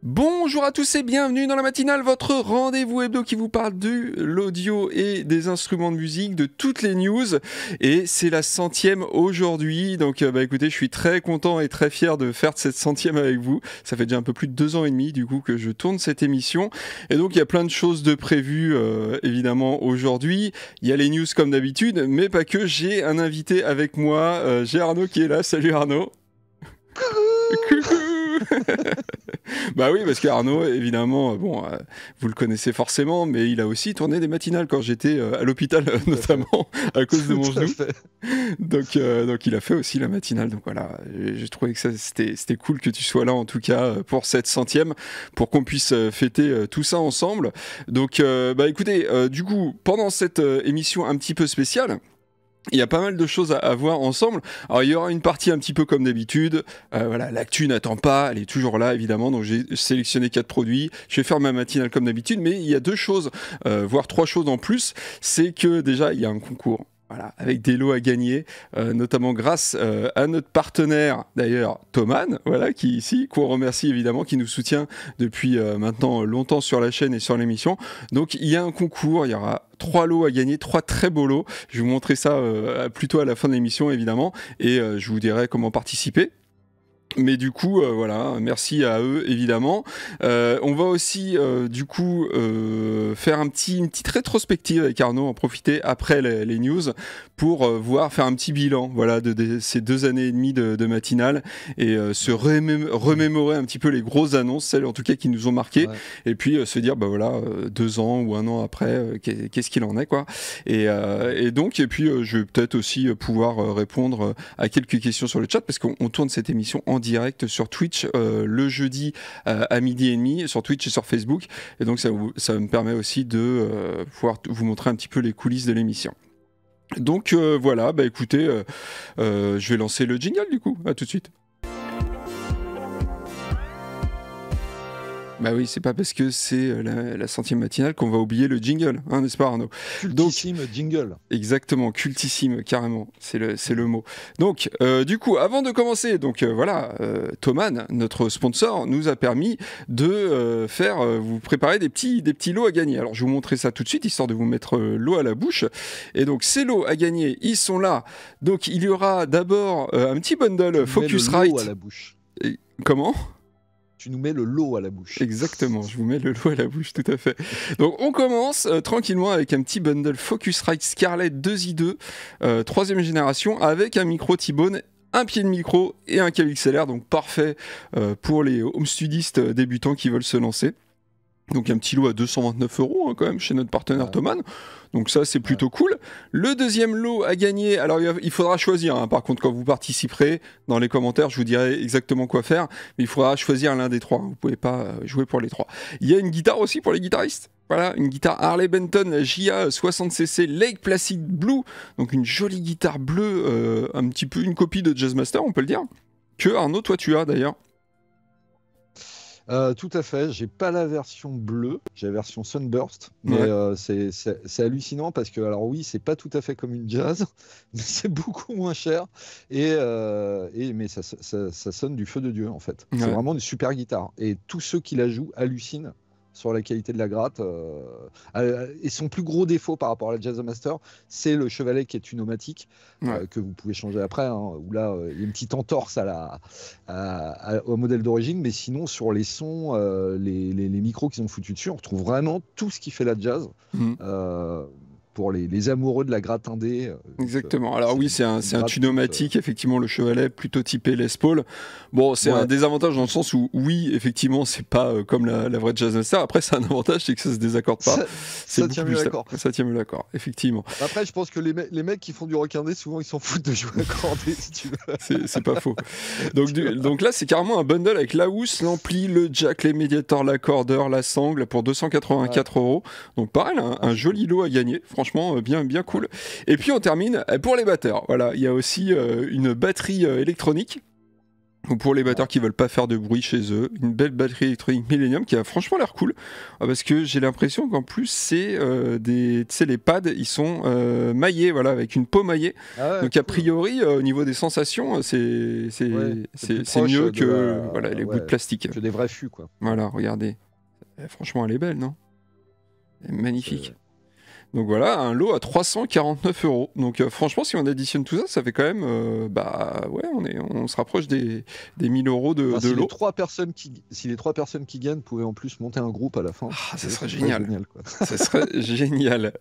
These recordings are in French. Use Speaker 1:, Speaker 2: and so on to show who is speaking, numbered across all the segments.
Speaker 1: Bonjour à tous et bienvenue dans la matinale, votre rendez-vous hebdo qui vous parle de l'audio et des instruments de musique, de toutes les news. Et c'est la 100e aujourd'hui. Donc écoutez, je suis très content et très fier de faire cette 100e avec vous. Ça fait déjà un peu plus de 2 ans et demi du coup que je tourne cette émission. Et donc il y a plein de choses de prévues évidemment aujourd'hui. Il y a les news comme d'habitude, mais pas que. J'ai un invité avec moi. J'ai Arnaud qui est là. Salut Arnaud. Coucou. Bah oui, parce qu'Arnaud, évidemment, vous le connaissez forcément, mais il a aussi tourné des matinales quand j'étais à l'hôpital, notamment à cause de mon genou. Donc il a fait aussi la matinale. Donc voilà, j'ai trouvé que c'était cool que tu sois là, en tout cas, pour cette 100e, pour qu'on puisse fêter tout ça ensemble. Donc, écoutez, du coup, pendant cette émission un petit peu spéciale, il y a pas mal de choses à voir ensemble. Alors il y aura une partie un petit peu comme d'habitude. Voilà, l'actu n'attend pas, elle est toujours là évidemment. Donc j'ai sélectionné 4 produits. Je vais faire ma matinale comme d'habitude, mais il y a 2 choses, voire 3 choses en plus. C'est que déjà il y a un concours. Voilà, avec des lots à gagner, notamment grâce à notre partenaire, d'ailleurs, Thomann, voilà, qu'on remercie évidemment, qui nous soutient depuis maintenant longtemps sur la chaîne et sur l'émission. Donc il y a un concours, il y aura 3 lots à gagner, 3 très beaux lots. Je vais vous montrer ça plutôt à la fin de l'émission, évidemment, et je vous dirai comment participer. Mais du coup, voilà, merci à eux, évidemment. On va aussi, faire une petite rétrospective avec Arnaud, en profiter après les news pour faire un petit bilan, voilà, de ces 2 années et demie de matinale et se remémorer un petit peu les grosses annonces, celles en tout cas qui nous ont marqué, ouais. Et puis se dire, 2 ans ou 1 an après, qu'est-ce qu'il en est, quoi. Et puis je vais peut-être aussi pouvoir répondre à quelques questions sur le chat, parce qu'on tourne cette émission en direct sur Twitch le jeudi à 12h30 sur Twitch et sur Facebook, et donc ça me permet aussi de pouvoir vous montrer un petit peu les coulisses de l'émission. Donc voilà, écoutez, je vais lancer le jingle du coup, à tout de suite. Bah oui, c'est pas parce que c'est la 100e matinale qu'on va oublier le jingle, hein, n'est-ce pas Arnaud?
Speaker 2: Cultissime jingle.
Speaker 1: Exactement, cultissime, carrément, c'est le mot. Donc, du coup, avant de commencer, Thomann, notre sponsor, nous a permis de vous préparer des petits lots à gagner. Alors, je vais vous montrer ça tout de suite, histoire de vous mettre l'eau à la bouche. Et donc, ces lots à gagner, ils sont là. Donc, il y aura d'abord un petit bundle Focusrite.
Speaker 2: À la bouche.
Speaker 1: Et, comment ?
Speaker 2: Tu nous mets le lot à la bouche.
Speaker 1: Exactement, je vous mets le lot à la bouche, tout à fait. Donc on commence tranquillement avec un petit bundle Focusrite Scarlett 2i2, 3e génération, avec un micro T-Bone, un pied de micro et un câble XLR, donc parfait pour les home studistes débutants qui veulent se lancer. Donc un petit lot à 229 € quand même chez notre partenaire Thomann. Donc ça c'est plutôt cool. Le deuxième lot à gagner, alors il faudra choisir, hein. Par contre quand vous participerez dans les commentaires je vous dirai exactement quoi faire, mais il faudra choisir l'un des 3, vous pouvez pas jouer pour les 3. Il y a une guitare aussi pour les guitaristes. Voilà, une guitare Harley Benton JA 60cc Lake Placid Blue, donc une jolie guitare bleue, un petit peu une copie de Jazzmaster on peut le dire, que Arnaud toi tu as d'ailleurs.
Speaker 2: Tout à fait, j'ai pas la version bleue, j'ai la version Sunburst, mais ouais. C'est hallucinant parce que, alors oui, c'est pas tout à fait comme une jazz, mais c'est beaucoup moins cher mais ça sonne du feu de Dieu en fait. Ouais. C'est vraiment une super guitare et tous ceux qui la jouent hallucinent sur la qualité de la gratte. Et son plus gros défaut par rapport à la Jazzmaster, c'est le chevalet qui est tunomatique, que vous pouvez changer après, hein, où là, il y a une petite entorse au modèle d'origine, mais sinon, sur les sons, les micros qu'ils ont foutus dessus, on retrouve vraiment tout ce qui fait la jazz. Pour les amoureux de la gratte indé.
Speaker 1: Exactement. Alors oui, c'est un tunomatique, effectivement, le chevalet plutôt typé Les Paul. Bon, c'est un désavantage dans le sens où, oui, effectivement, c'est pas comme la vraie Jazzmaster. Après, c'est un avantage, c'est que ça se désaccorde pas.
Speaker 2: Ça tient mieux l'accord.
Speaker 1: Ça tient mieux l'accord, effectivement.
Speaker 2: Après, je pense que les mecs qui font du rock indé, souvent, ils s'en foutent de jouer accordé, si tu veux.
Speaker 1: C'est pas faux. Donc là, c'est carrément un bundle avec la housse, l'ampli, le jack, les médiators, l'accordeur, la sangle pour 284 €. Donc pareil, un joli lot à gagner. Franchement, bien cool. Et puis on termine pour les batteurs. Voilà, il y a aussi une batterie électronique. Ou pour les batteurs qui veulent pas faire de bruit chez eux, une belle batterie électronique Millennium qui a franchement l'air cool, parce que j'ai l'impression qu'en plus c'est tu sais, les pads ils sont maillés, voilà, avec une peau maillée.
Speaker 2: Ah ouais,
Speaker 1: Donc a
Speaker 2: cool.
Speaker 1: priori au niveau des sensations
Speaker 2: Ouais, c'est plus
Speaker 1: c'est
Speaker 2: proche
Speaker 1: mieux
Speaker 2: de
Speaker 1: que voilà, les bouts de
Speaker 2: ouais,
Speaker 1: plastique.
Speaker 2: que des vrais fûts, quoi.
Speaker 1: Voilà, regardez. Franchement elle est belle, non? Elle est magnifique.
Speaker 2: C'est-
Speaker 1: Donc voilà, un lot à 349 €. Donc franchement, si on additionne tout ça, ça fait quand même, bah ouais, on se rapproche des 1000 €
Speaker 2: Enfin,
Speaker 1: de lot.
Speaker 2: si les 3 personnes qui gagnent pouvaient en plus monter un groupe à la fin,
Speaker 1: Ah, ça
Speaker 2: c'est
Speaker 1: serait
Speaker 2: très
Speaker 1: génial.
Speaker 2: quoi.
Speaker 1: Ça serait génial.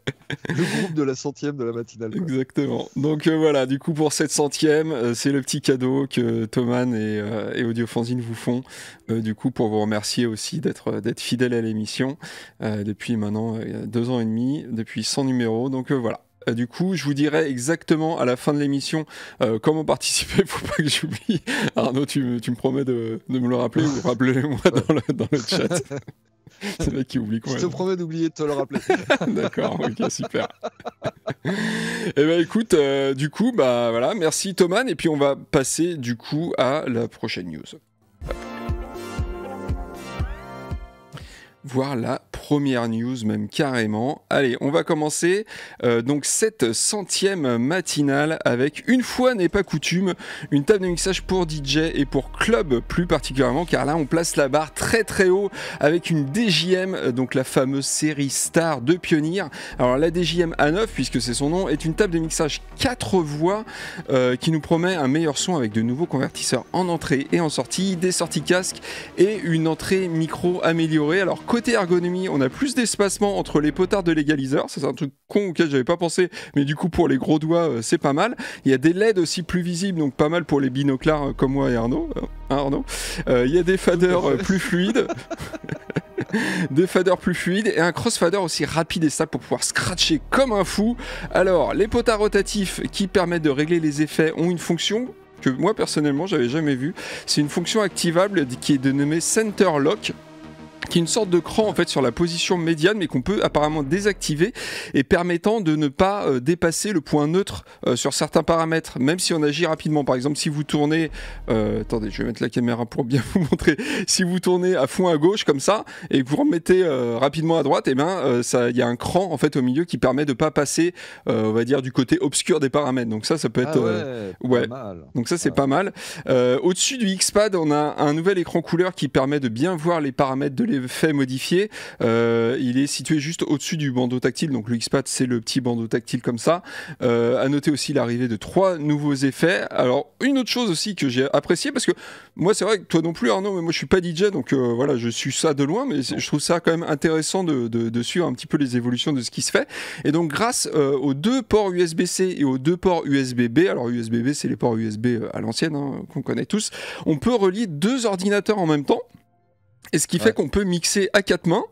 Speaker 2: Le groupe de la 100e de la matinale, quoi.
Speaker 1: Exactement. Donc voilà, du coup pour cette 100e, c'est le petit cadeau que Thomann et Audiofanzine vous font, du coup pour vous remercier aussi d'être fidèle à l'émission depuis maintenant 2 ans et demi, depuis 100 numéros. Donc voilà. Du coup, je vous dirai exactement à la fin de l'émission comment participer. Faut pas que j'oublie. Arnaud, tu me promets de me le rappeler ou rappelez-moi dans le chat. C'est le mec qui oublie quoi.
Speaker 2: Je te promets d'oublier de te le rappeler.
Speaker 1: D'accord, ok, super. Eh ben écoute, du coup, bah voilà, merci Thomann, et puis on va passer du coup à la prochaine news. Voir la première news même carrément. Allez, on va commencer donc cette 100e matinale avec, une fois n'est pas coutume, une table de mixage pour DJ et pour club plus particulièrement, car là on place la barre très très haut avec une DJM, donc la fameuse série Star de Pioneer. Alors la DJM A9, puisque c'est son nom, est une table de mixage 4 voix qui nous promet un meilleur son avec de nouveaux convertisseurs en entrée et en sortie, des sorties casque et une entrée micro améliorée. Alors côté ergonomie, on a plus d'espacement entre les potards de l'égaliseur. Ça, c'est un truc con auquel j'avais pas pensé, mais du coup pour les gros doigts c'est pas mal. Il y a des LED aussi plus visibles, donc pas mal pour les binoclars comme moi et Arnaud. Il y a des faders plus fluides. Des faders plus fluides et un crossfader aussi rapide et stable pour pouvoir scratcher comme un fou. Alors les potards rotatifs qui permettent de régler les effets ont une fonction que moi personnellement j'avais jamais vue. C'est une fonction activable qui est dénommée Center Lock, qui est une sorte de cran en fait sur la position médiane, mais qu'on peut apparemment désactiver, et permettant de ne pas dépasser le point neutre sur certains paramètres, même si on agit rapidement. Par exemple, si vous tournez, attendez, je vais mettre la caméra pour bien vous montrer. Si vous tournez à fond à gauche comme ça et que vous remettez rapidement à droite, et il y a un cran en fait au milieu qui permet de pas passer, on va dire, du côté obscur des paramètres. Donc ça peut être
Speaker 2: pas mal.
Speaker 1: Donc ça c'est pas mal. Au-dessus du X-Pad, on a un nouvel écran couleur qui permet de bien voir les paramètres de l'effet modifié. Il est situé juste au-dessus du bandeau tactile, donc le X-Pad c'est le petit bandeau tactile comme ça. À noter aussi l'arrivée de 3 nouveaux effets. Alors une autre chose aussi que j'ai apprécié, parce que moi c'est vrai que toi non plus Arnaud, mais moi je suis pas DJ, donc voilà, je suis ça de loin, mais je trouve ça quand même intéressant de suivre un petit peu les évolutions de ce qui se fait. Et donc grâce aux 2 ports USB-C et aux 2 ports USB-B, alors USB-B c'est les ports USB à l'ancienne qu'on connaît tous, on peut relier 2 ordinateurs en même temps. Et ce qui fait qu'on peut mixer à 4 mains,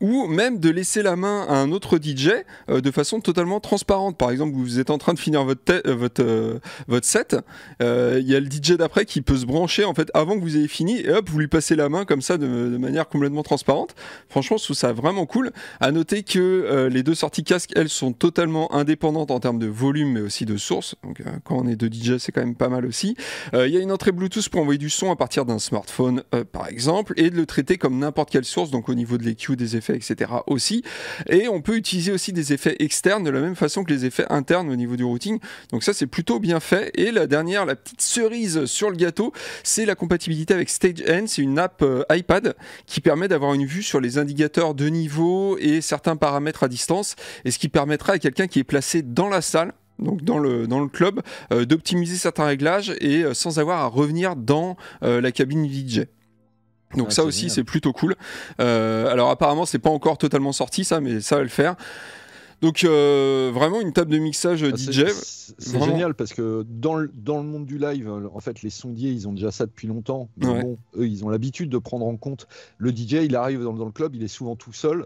Speaker 1: ou même de laisser la main à un autre DJ de façon totalement transparente. Par exemple, vous êtes en train de finir votre set, il y a le DJ d'après qui peut se brancher en fait avant que vous ayez fini, et hop, vous lui passez la main comme ça de manière complètement transparente. Franchement, je trouve ça vraiment cool. À noter que les 2 sorties casque, elles, sont totalement indépendantes en termes de volume, mais aussi de source. Donc quand on est 2 DJ, c'est quand même pas mal aussi. Il y a une entrée Bluetooth pour envoyer du son à partir d'un smartphone, par exemple, et de le traiter comme n'importe quelle source, donc au niveau de l'EQ, des effets, etc. aussi. Et on peut utiliser aussi des effets externes de la même façon que les effets internes au niveau du routing. Donc ça, c'est plutôt bien fait. Et la petite cerise sur le gâteau, c'est la compatibilité avec StageN. C'est une app iPad qui permet d'avoir une vue sur les indicateurs de niveau et certains paramètres à distance, et ce qui permettra à quelqu'un qui est placé dans la salle, donc dans le club, d'optimiser certains réglages et sans avoir à revenir dans la cabine DJ. Donc ça aussi, c'est plutôt cool. Alors apparemment c'est pas encore totalement sorti ça, mais ça va le faire. Donc vraiment une table de mixage DJ.
Speaker 2: C'est génial parce que dans le monde du live, en fait, les sondiers, ils ont déjà ça depuis longtemps. Mais bon, eux, ils ont l'habitude de prendre en compte le DJ. Il arrive dans le club, il est souvent tout seul.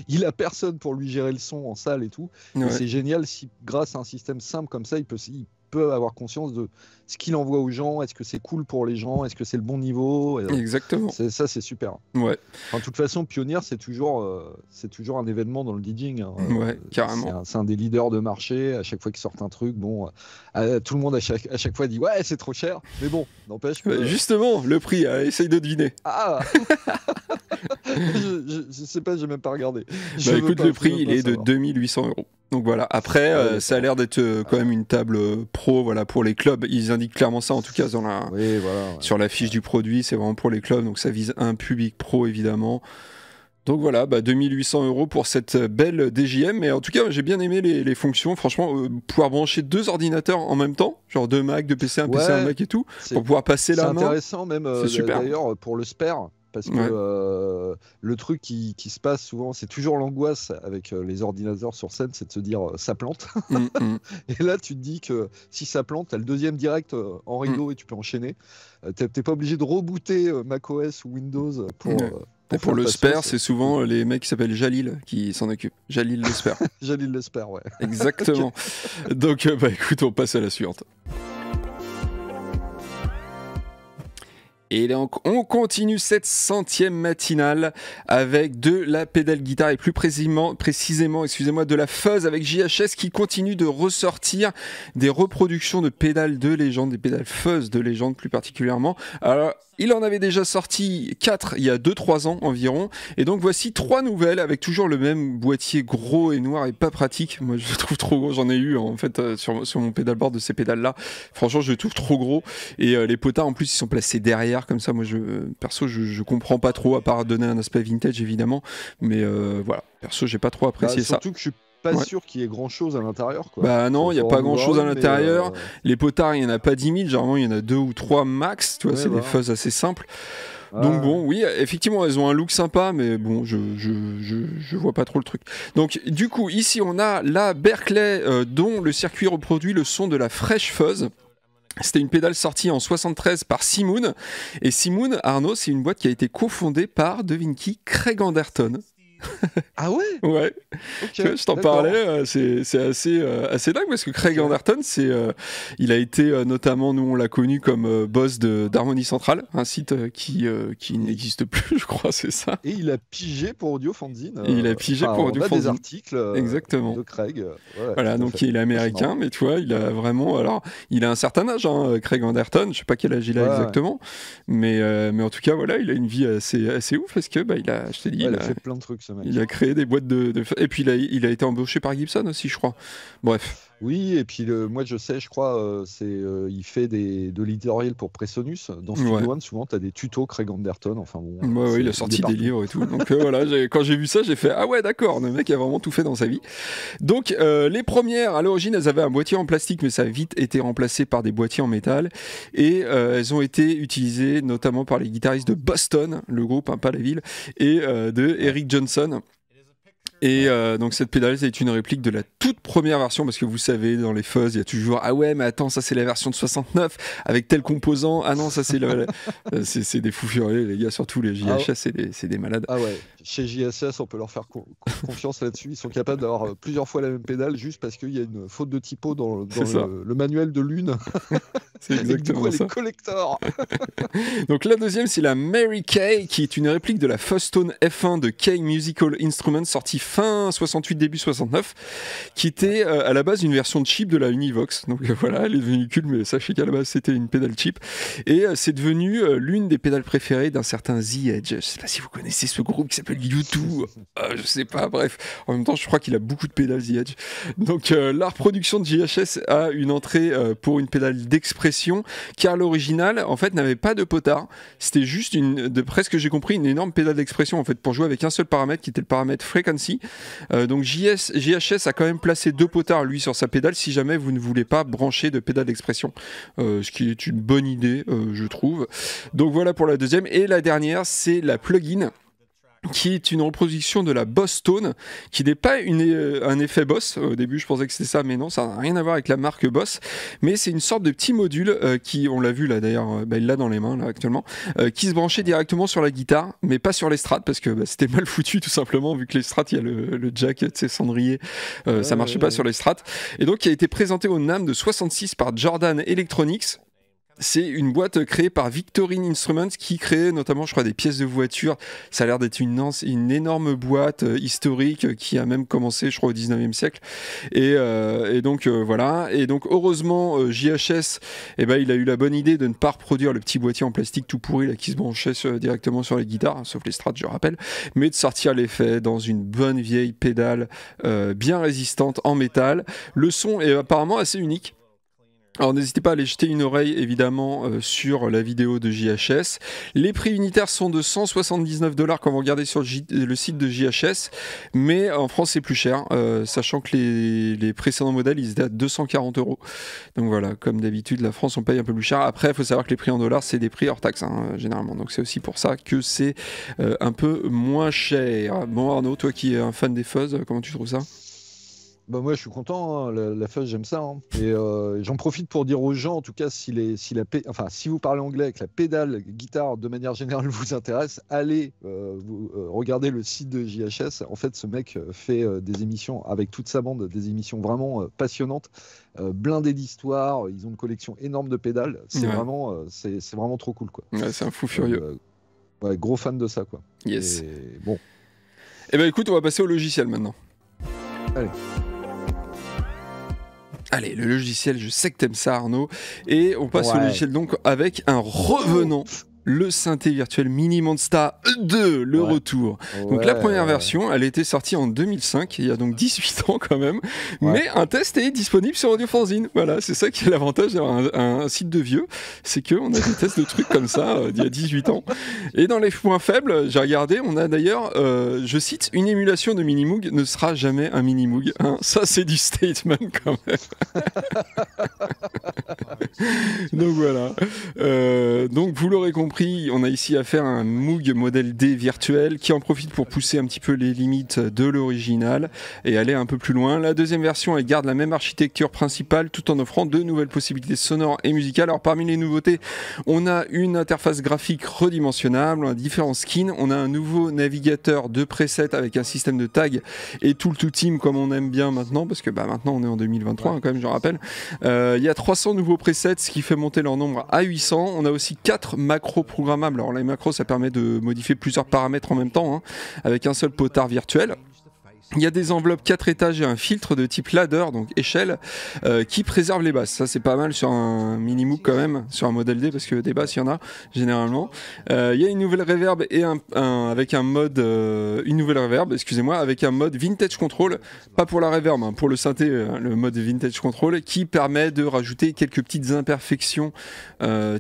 Speaker 2: Il a personne pour lui gérer le son en salle et tout. Et c'est génial si, grâce à un système simple comme ça, il peut avoir conscience de ce qu'il envoie aux gens. Est-ce que c'est cool pour les gens? Est-ce que c'est le bon niveau?
Speaker 1: Exactement.
Speaker 2: Ça, c'est super.
Speaker 1: Ouais.
Speaker 2: Enfin, de toute façon, Pioneer, c'est toujours un événement dans le DJing. Hein.
Speaker 1: Ouais, carrément.
Speaker 2: C'est un des leaders de marché. À chaque fois qu'ils sortent un truc, bon, tout le monde à chaque fois dit ouais, c'est trop cher. Mais bon, n'empêche que.
Speaker 1: Justement, le prix, essaye de deviner.
Speaker 2: Ah je sais pas, j'ai même pas regardé.
Speaker 1: Écoute, le prix, il est de 2800 €. Donc voilà, après, ça a l'air d'être quand même une table pro, voilà, pour les clubs. Ils indiquent clairement ça, en tout cas, sur la fiche du produit. C'est vraiment pour les clubs, donc ça vise un public pro, évidemment. Donc voilà, 2800 € pour cette belle DJM. Mais en tout cas, j'ai bien aimé les fonctions. Franchement, pouvoir brancher 2 ordinateurs en même temps, genre 2 Mac, 2 PC, un PC, un Mac et tout, pour pouvoir passer la main.
Speaker 2: C'est intéressant même, d'ailleurs, pour le spare. Parce que le truc qui se passe souvent, c'est toujours l'angoisse avec les ordinateurs sur scène, c'est de se dire ça plante. Et là, tu te dis que si ça plante, tu as le deuxième direct en rideau et tu peux enchaîner. Tu n'es pas obligé de rebooter macOS ou Windows
Speaker 1: pour le spare, c'est souvent les mecs qui s'appellent Jalil qui s'en occupent. Jalil le spare.
Speaker 2: Jalil le spare, ouais.
Speaker 1: Exactement. Donc, écoute, on passe à la suivante. Et donc, on continue cette 100e matinale avec de la pédale guitare et plus précisément, de la fuzz avec JHS qui continue de ressortir des reproductions de pédales de légende, des pédales fuzz de légende plus particulièrement. Alors, il en avait déjà sorti 4 il y a 2-3 ans environ. Et donc voici 3 nouvelles avec toujours le même boîtier gros et noir et pas pratique. Moi je le trouve trop gros. J'en ai eu en fait sur mon pédalboard de ces pédales là. Franchement je le trouve trop gros. Et les potards en plus ils sont placés derrière comme ça. Moi perso je comprends pas trop à part donner un aspect vintage évidemment. Mais voilà. Perso j'ai pas trop apprécié ça.
Speaker 2: Surtout que je suis pas sûr qu'il y ait grand chose à l'intérieur quoi.
Speaker 1: Bah non, il n'y a pas grand chose à l'intérieur. Les potards, il n'y en a pas 10 000, généralement il y en a 2 ou 3 max, tu vois, c'est des fuzz assez simples. Donc bon, oui, effectivement, elles ont un look sympa, mais bon, je vois pas trop le truc. Donc du coup, ici on a la Berkeley dont le circuit reproduit le son de la Fresh Fuzz. C'était une pédale sortie en 73 par Simoon. Et Simoon, Arnaud, c'est une boîte qui a été cofondée par, devine qui, Craig Anderton.
Speaker 2: Ah ouais?
Speaker 1: Ouais. Okay, je t'en parlais, c'est assez dingue parce que Craig Anderton, il a été notamment, nous on l'a connu comme boss d'Harmonie Centrale, un site qui n'existe plus, je crois, c'est ça.
Speaker 2: Et il a pigé pour Audio Fanzine.
Speaker 1: Il a pigé pour Audio Fanzine.
Speaker 2: Des articles
Speaker 1: exactement.
Speaker 2: De Craig.
Speaker 1: Voilà, donc il est américain, mais tu vois, il a vraiment, alors, il a un certain âge, hein, Craig Anderton, je sais pas quel âge il a exactement, mais en tout cas, voilà, il a une vie assez ouf parce que, je te dis,
Speaker 2: il a fait plein de trucs.
Speaker 1: Il a créé des boîtes et puis il a été embauché par Gibson aussi, je crois. Bref.
Speaker 2: Oui, et puis moi je sais, je crois, il fait de l'éditorial pour Presonus. Dans Studio One, souvent tu as des tutos Craig Anderton. Enfin, bon,
Speaker 1: il a sorti des livres et tout. Donc voilà, quand j'ai vu ça, j'ai fait ah ouais, d'accord, le mec a vraiment tout fait dans sa vie. Donc les premières, à l'origine, elles avaient un boîtier en plastique, mais ça a vite été remplacé par des boîtiers en métal. Et elles ont été utilisées notamment par les guitaristes de Boston, le groupe, pas la ville, et de Eric Johnson. Et donc cette pédale c'est une réplique de la toute première version parce que vous savez dans les fuzz il y a toujours ah ouais mais attends ça c'est la version de 69 avec tel composant, ah non ça c'est c'est des fous furieux les gars, surtout les JHS c'est des malades.
Speaker 2: Ah ouais, chez JHS on peut leur faire confiance là-dessus, ils sont capables d'avoir plusieurs fois la même pédale juste parce qu'il y a une faute de typo dans le manuel de l'une.
Speaker 1: C'est exactement ça.
Speaker 2: Les collectors.
Speaker 1: Donc la deuxième c'est la Mary Kay qui est une réplique de la Fuzztone F1 de Kay Musical Instruments sortie fin 68 début 69 qui était à la base une version de cheap de la Univox. Donc voilà, elle est devenue culte mais sachez qu'à la base c'était une pédale cheap et c'est devenu l'une des pédales préférées d'un certain The Edge. Je sais pas si vous connaissez ce groupe qui s'appelle U2. Je sais pas, bref. En même temps je crois qu'il a beaucoup de pédales The Edge. Donc la reproduction de JHS a une entrée pour une pédale d'expression car l'original en fait n'avait pas de potard. C'était juste de presque que j'ai compris une énorme pédale d'expression en fait pour jouer avec un seul paramètre qui était le paramètre frequency. Donc JHS a quand même placé 2 potards lui sur sa pédale si jamais vous ne voulez pas brancher de pédale d'expression, ce qui est une bonne idée je trouve. Donc voilà pour la deuxième et la dernière c'est la plugin. qui est une reproduction de la Boss Tone, qui n'est pas un effet Boss. Au début, je pensais que c'était ça, mais non, ça n'a rien à voir avec la marque Boss. Mais c'est une sorte de petit module qui, on l'a vu là d'ailleurs, il l'a dans les mains là actuellement, qui se branchait directement sur la guitare, mais pas sur les strats, parce que c'était mal foutu tout simplement, vu que les strats, il y a le jack, tu sais, cendrier, ça marchait pas sur les strats. Et donc, qui a été présenté au NAMM de 66 par Jordan Electronics. C'est une boîte créée par Victorine Instruments qui crée notamment, je crois, des pièces de voiture. Ça a l'air d'être une énorme boîte historique qui a même commencé, je crois, au 19e siècle. Et donc, voilà. Et donc, heureusement, JHS, il a eu la bonne idée de ne pas reproduire le petit boîtier en plastique tout pourri là, qui se branchait directement sur les guitares, sauf les strats, je rappelle, mais de sortir l'effet dans une bonne vieille pédale bien résistante en métal. Le son est apparemment assez unique. Alors n'hésitez pas à aller jeter une oreille évidemment sur la vidéo de JHS. Les prix unitaires sont de 179$ quand vous regardez sur le site de JHS, mais en France c'est plus cher, sachant que les précédents modèles ils étaient à 240€. Donc voilà, comme d'habitude la France on paye un peu plus cher. Après il faut savoir que les prix en dollars c'est des prix hors taxe généralement, donc c'est aussi pour ça que c'est un peu moins cher. Bon Arnaud, toi qui es un fan des fuzz, comment tu trouves ça ?
Speaker 2: Bah moi je suis content, la fuzz j'aime ça. Et j'en profite pour dire aux gens, en tout cas si vous parlez anglais et que la pédale guitare de manière générale vous intéresse, allez regarder le site de JHS. En fait ce mec fait des émissions avec toute sa bande, des émissions vraiment passionnantes, blindées d'histoires, ils ont une collection énorme de pédales, c'est vraiment trop cool quoi.
Speaker 1: Ouais, c'est un fou furieux.
Speaker 2: Ouais, gros fan de ça quoi.
Speaker 1: Yes.
Speaker 2: Et bon.
Speaker 1: Eh ben écoute, on va passer au logiciel maintenant. Allez, le logiciel, je sais que t'aimes ça Arnaud, et on passe au logiciel donc avec un revenant, le synthé virtuel Mini Monsta 2, le retour. Donc la première version, elle a été sortie en 2005, il y a donc 18 ans quand même, mais un test est disponible sur Audio Fanzine. Voilà, c'est ça qui est l'avantage d'avoir un site de vieux, c'est qu'on a des tests de trucs comme ça d'il y a 18 ans. Et dans les points faibles, j'ai regardé, on a d'ailleurs, je cite, une émulation de Minimoog ne sera jamais un Minimoog. Hein, ça c'est du statement quand même. Donc voilà. Donc vous l'aurez compris, on a ici affaire à un Moog modèle D virtuel qui en profite pour pousser un petit peu les limites de l'original et aller un peu plus loin. La deuxième version, elle garde la même architecture principale tout en offrant de nouvelles possibilités sonores et musicales. Alors parmi les nouveautés, on a une interface graphique redimensionnable, on a différents skins, on a un nouveau navigateur de presets avec un système de tags et tout le tout team comme on aime bien maintenant, parce que maintenant on est en 2023 quand même, je rappelle. Il y a 300 nouveaux presets, ce qui fait monter leur nombre à 800. On a aussi 4 macros programmables. Alors les macros, ça permet de modifier plusieurs paramètres en même temps, avec un seul potard virtuel. Il y a des enveloppes 4 étages et un filtre de type ladder, donc échelle, qui préserve les basses. Ça, c'est pas mal sur un Minimoog quand même, sur un modèle D, parce que des basses, il y en a généralement. Il y a une nouvelle reverb et avec un mode, avec un mode Vintage Control, pas pour la reverb, pour le synthé, le mode Vintage Control, qui permet de rajouter quelques petites imperfections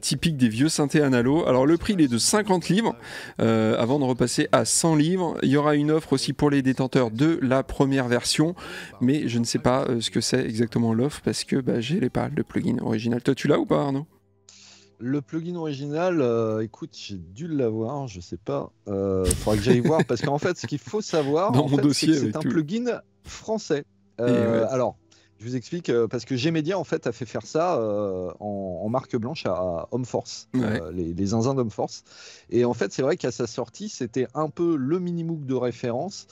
Speaker 1: typiques des vieux synthés analo. Alors le prix il est de 50 livres, avant de repasser à 100 livres. Il y aura une offre aussi pour les détenteurs de la première version, mais je ne sais pas ce que c'est exactement l'offre parce que j'ai pas le plugin original. Toi tu l'as ou pas Arnaud ?
Speaker 2: Le plugin original, écoute, j'ai dû l'avoir, je sais pas. Faudra que j'aille voir parce qu'en fait, ce qu'il faut savoir,
Speaker 1: dossier,
Speaker 2: c'est un plugin français. Alors, je vous explique parce que Gmedia en fait a fait faire ça en marque blanche à Homeforce, les zinzins d'Homeforce. Et en fait, c'est vrai qu'à sa sortie, c'était un peu le Minimoog de référence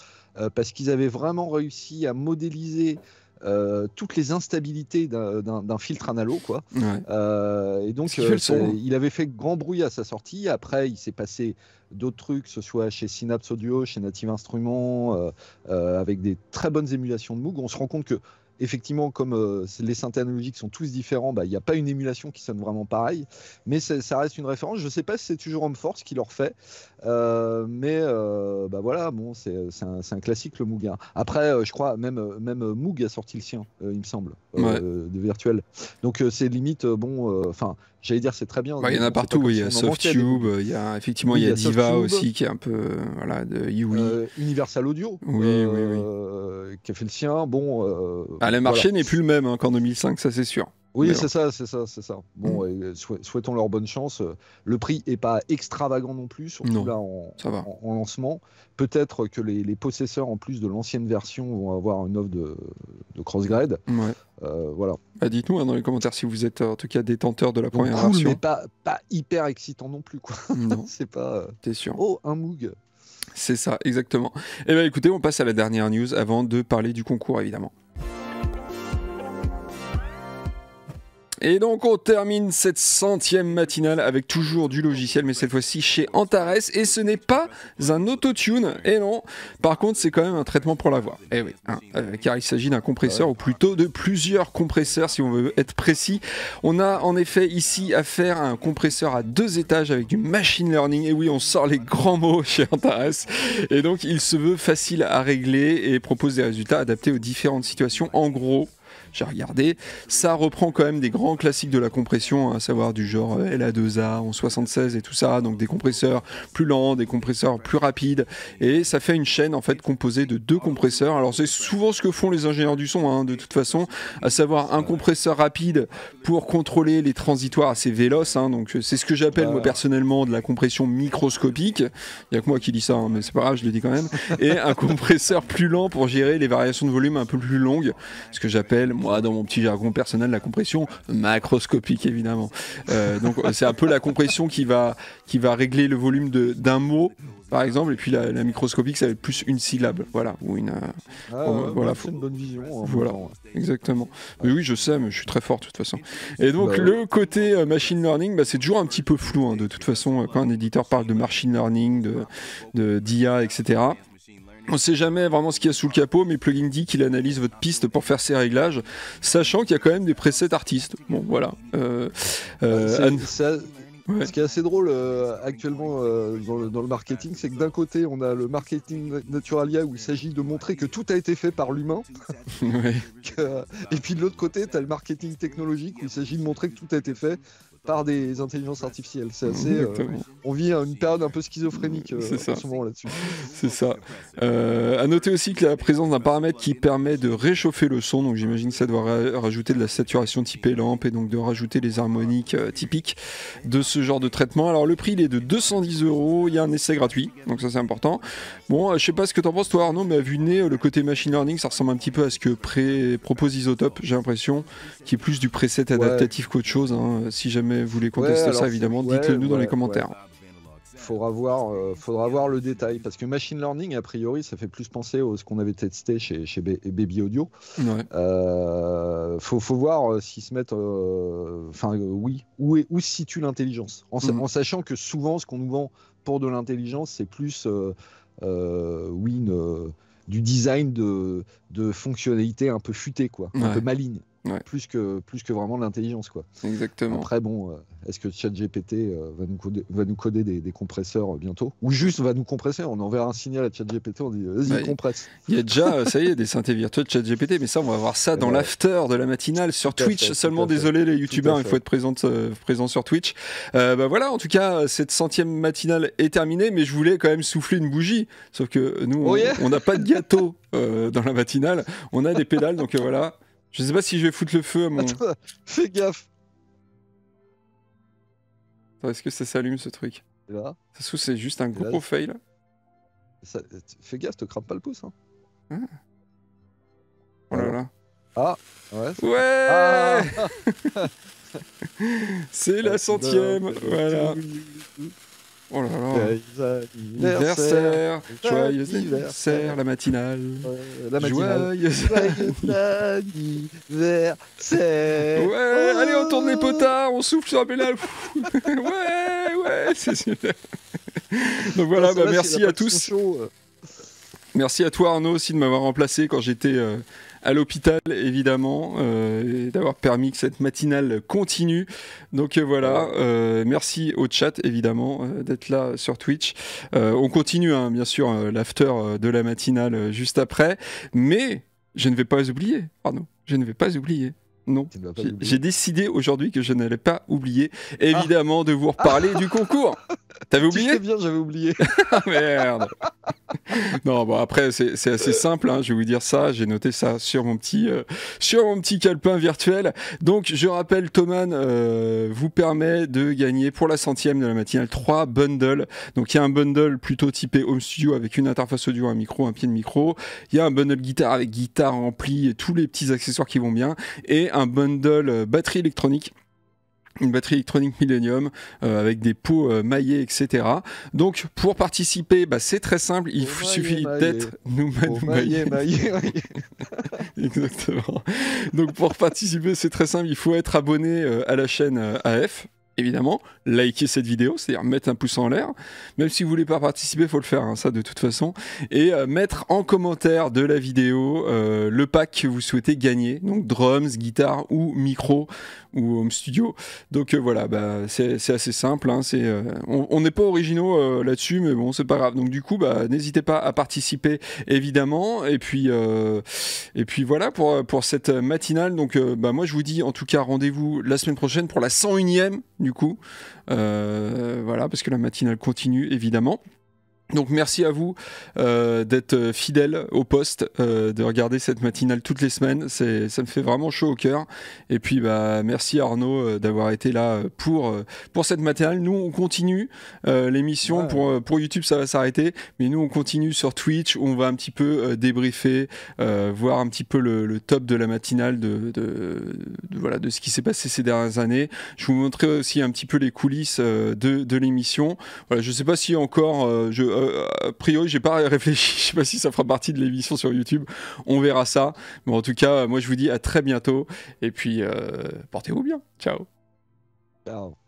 Speaker 2: parce qu'ils avaient vraiment réussi à modéliser toutes les instabilités d'un filtre analo quoi. Et donc il avait fait grand bruit à sa sortie. Après il s'est passé d'autres trucs, que ce soit chez Synapse Audio, chez Native Instruments, avec des très bonnes émulations de Moog. On se rend compte que effectivement, comme les synthés analogiques sont tous différents, il n'y a pas une émulation qui sonne vraiment pareil, mais ça reste une référence. Je ne sais pas si c'est toujours Homeforce qui leur fait, mais voilà, bon, c'est un classique le Moog. Après, je crois même Moog a sorti le sien, il me semble, de virtuel. Donc c'est limite, j'allais dire c'est très bien.
Speaker 1: Il y en a partout, il y a Softtube, il y a effectivement il y a Diva aussi qui est un peu de Yui.
Speaker 2: Universal Audio, qui a fait le sien. Bon.
Speaker 1: Le marché n'est plus le même qu'en 2005, ça c'est sûr.
Speaker 2: Oui,
Speaker 1: Mais
Speaker 2: c'est ça, c'est ça, c'est ça. Bon, souhaitons leur bonne chance. Le prix est pas extravagant non plus, surtout
Speaker 1: non,
Speaker 2: là
Speaker 1: ça va.
Speaker 2: en lancement. Peut-être que les possesseurs, en plus de l'ancienne version, vont avoir une offre de crossgrade.
Speaker 1: Ouais.
Speaker 2: Voilà.
Speaker 1: Bah, dites-nous dans les commentaires si vous êtes en tout cas détenteur de la
Speaker 2: Donc
Speaker 1: première
Speaker 2: cool,
Speaker 1: version.
Speaker 2: mais pas hyper excitant non plus, quoi.
Speaker 1: Non,
Speaker 2: C'est pas.
Speaker 1: t'es sûr.
Speaker 2: Oh, un Moog.
Speaker 1: C'est ça, exactement. Et bien écoutez, on passe à la dernière news avant de parler du concours, évidemment. Et donc on termine cette 100e matinale avec toujours du logiciel, mais cette fois-ci chez Antares, et ce n'est pas un autotune, et non, par contre c'est quand même un traitement pour la voix. Eh oui, hein, car il s'agit d'un compresseur, ou plutôt de plusieurs compresseurs si on veut être précis. On a en effet ici affaire à un compresseur à 2 étages avec du machine learning, et oui on sort les grands mots chez Antares, et donc il se veut facile à régler et propose des résultats adaptés aux différentes situations. En gros, j'ai regardé, ça reprend quand même des grands classiques de la compression, à savoir du genre LA2A en 76 et tout ça, donc des compresseurs plus lents, des compresseurs plus rapides, et ça fait une chaîne en fait composée de 2 compresseurs. Alors c'est souvent ce que font les ingénieurs du son, hein, de toute façon, à savoir un compresseur rapide pour contrôler les transitoires assez véloces, hein, donc c'est ce que j'appelle moi personnellement de la compression microscopique, il n'y a que moi qui dis ça, hein, mais c'est pas grave, je le dis quand même, et un compresseur plus lent pour gérer les variations de volume un peu plus longues, ce que j'appelle moi dans mon petit jargon personnel la compression macroscopique évidemment. Donc c'est un peu la compression qui va régler le volume d'un mot par exemple, et puis la microscopique ça va être plus une syllabe, voilà, ou une
Speaker 2: voilà, c'est une bonne vision.
Speaker 1: Voilà, exactement. Mais oui, je sais, mais je suis très fort de toute façon. Et donc le côté machine learning, c'est toujours un petit peu flou, hein, de toute façon quand un éditeur parle de machine learning, d'IA, etc. On ne sait jamais vraiment ce qu'il y a sous le capot, mais Plugin dit qu'il analyse votre piste pour faire ses réglages, sachant qu'il y a quand même des presets artistes. Bon, voilà.
Speaker 2: Ce qui est assez drôle actuellement dans le marketing, c'est que d'un côté, on a le marketing Naturalia où il s'agit de montrer que tout a été fait par l'humain.
Speaker 1: Ouais.
Speaker 2: Et puis de l'autre côté, tu as le marketing technologique où il s'agit de montrer que tout a été fait par des intelligences artificielles. C'est assez. On vit une période un peu schizophrénique en ce moment là-dessus.
Speaker 1: C'est ça. À noter aussi qu'il y a la présence d'un paramètre qui permet de réchauffer le son, donc j'imagine que ça doit rajouter de la saturation typée lampe et donc de rajouter les harmoniques typiques de ce genre de traitement. Alors le prix il est de 210 €, il y a un essai gratuit, donc ça c'est important. Bon, je sais pas ce que t'en penses toi Arnaud, mais à vue de nez, le côté machine learning ça ressemble un petit peu à ce que propose Isotope, j'ai l'impression, qui est plus du preset adaptatif qu'autre chose, hein. Si jamais vous voulez contester ça évidemment, dites-le nous dans les commentaires.
Speaker 2: Faudra voir le détail, parce que machine learning a priori ça fait plus penser à ce qu'on avait testé chez Baby Audio. Faut voir s'ils se mettent où se situe l'intelligence, en sachant que souvent ce qu'on nous vend pour de l'intelligence c'est plus du design de fonctionnalités un peu futées, quoi, un peu malignes. Plus que vraiment de l'intelligence, quoi.
Speaker 1: Exactement.
Speaker 2: Après est-ce que ChatGPT va nous coder des compresseurs bientôt, ou juste va nous compresser? On enverra un signal à ChatGPT, on dit vas-y compresse.
Speaker 1: Il y a déjà ça y est des synthés virtuels de ChatGPT, mais ça on va voir ça dans l'after de la matinale sur Twitch seulement. Désolé les youtubeurs, il faut être présent sur Twitch. Voilà, en tout cas cette 100e matinale est terminée, mais je voulais quand même souffler une bougie, sauf que nous on n'a pas de gâteau dans la matinale, on a des pédales, donc voilà. Je sais pas si je vais foutre le feu à mon...
Speaker 2: Attends, fais gaffe.
Speaker 1: Attends, est-ce que ça s'allume ce truc?
Speaker 2: Là.
Speaker 1: Ça se trouve c'est juste un gros fail.
Speaker 2: Fais gaffe, te crame pas le pouce. Hein.
Speaker 1: Oh là là.
Speaker 2: Ah, ouais.
Speaker 1: Ouais. C'est la 100e, voilà. Oh là là. Anniversaire, joyeux anniversaire, la matinale. Joyeux
Speaker 2: anniversaire.
Speaker 1: Ouais, allez, on tourne les potards, on souffle sur la pédale. Ouais, c'est super. Donc voilà, merci à tous. Merci à toi Arnaud aussi de m'avoir remplacé quand j'étais à l'hôpital évidemment, et d'avoir permis que cette matinale continue. Donc voilà, merci au chat évidemment d'être là sur Twitch. On continue bien sûr l'after de la matinale juste après, mais je ne vais pas oublier Arnaud, je ne vais pas oublier Non,
Speaker 2: Tu ne vas pas
Speaker 1: j'ai
Speaker 2: l'oublier.
Speaker 1: décidé aujourd'hui que je n'allais pas oublier, évidemment, de vous reparler du concours. T'avais
Speaker 2: Tu
Speaker 1: oublié?
Speaker 2: fais bien, j'avais oublié.
Speaker 1: Ah merde. Non, bon après c'est assez simple, hein, je vais vous dire ça, j'ai noté ça sur mon petit calepin virtuel. Donc je rappelle, Thomann vous permet de gagner pour la 100e de la matinale 3 bundles. Donc il y a un bundle plutôt typé home studio avec une interface audio, un micro, un pied de micro. Il y a un bundle guitare avec guitare, ampli et tous les petits accessoires qui vont bien. Et un bundle batterie électronique. Une batterie électronique Millennium avec des pots maillés, etc. Donc pour participer, c'est très simple, il suffit d'être
Speaker 2: maillé.
Speaker 1: Exactement. Donc pour participer, c'est très simple, il faut être abonné à la chaîne AF. Évidemment, liker cette vidéo, c'est-à-dire mettre un pouce en l'air. Même si vous voulez pas participer, il faut le faire, hein, ça de toute façon. Et mettre en commentaire de la vidéo le pack que vous souhaitez gagner. Donc drums, guitare ou micro ou home studio. Donc voilà, c'est assez simple. Hein, on n'est pas originaux là-dessus, mais bon, c'est pas grave. Donc du coup, n'hésitez pas à participer, évidemment. Et puis voilà pour cette matinale. Donc moi, je vous dis en tout cas rendez-vous la semaine prochaine pour la 101e. Du coup, voilà, parce que la matinale continue, évidemment. Donc merci à vous d'être fidèles au poste, de regarder cette matinale toutes les semaines, ça me fait vraiment chaud au cœur. Et puis merci Arnaud d'avoir été là pour cette matinale. Nous on continue l'émission, pour YouTube ça va s'arrêter, mais nous on continue sur Twitch où on va un petit peu débriefer, voir un petit peu le top de la matinale voilà, de ce qui s'est passé ces dernières années. Je vous montrerai aussi un petit peu les coulisses de l'émission. Voilà, je sais pas si encore a priori, j'ai pas réfléchi. Je sais pas si ça fera partie de l'émission sur YouTube. On verra ça. Mais en tout cas, moi, je vous dis à très bientôt. Et puis, portez-vous bien. Ciao.
Speaker 2: Ciao.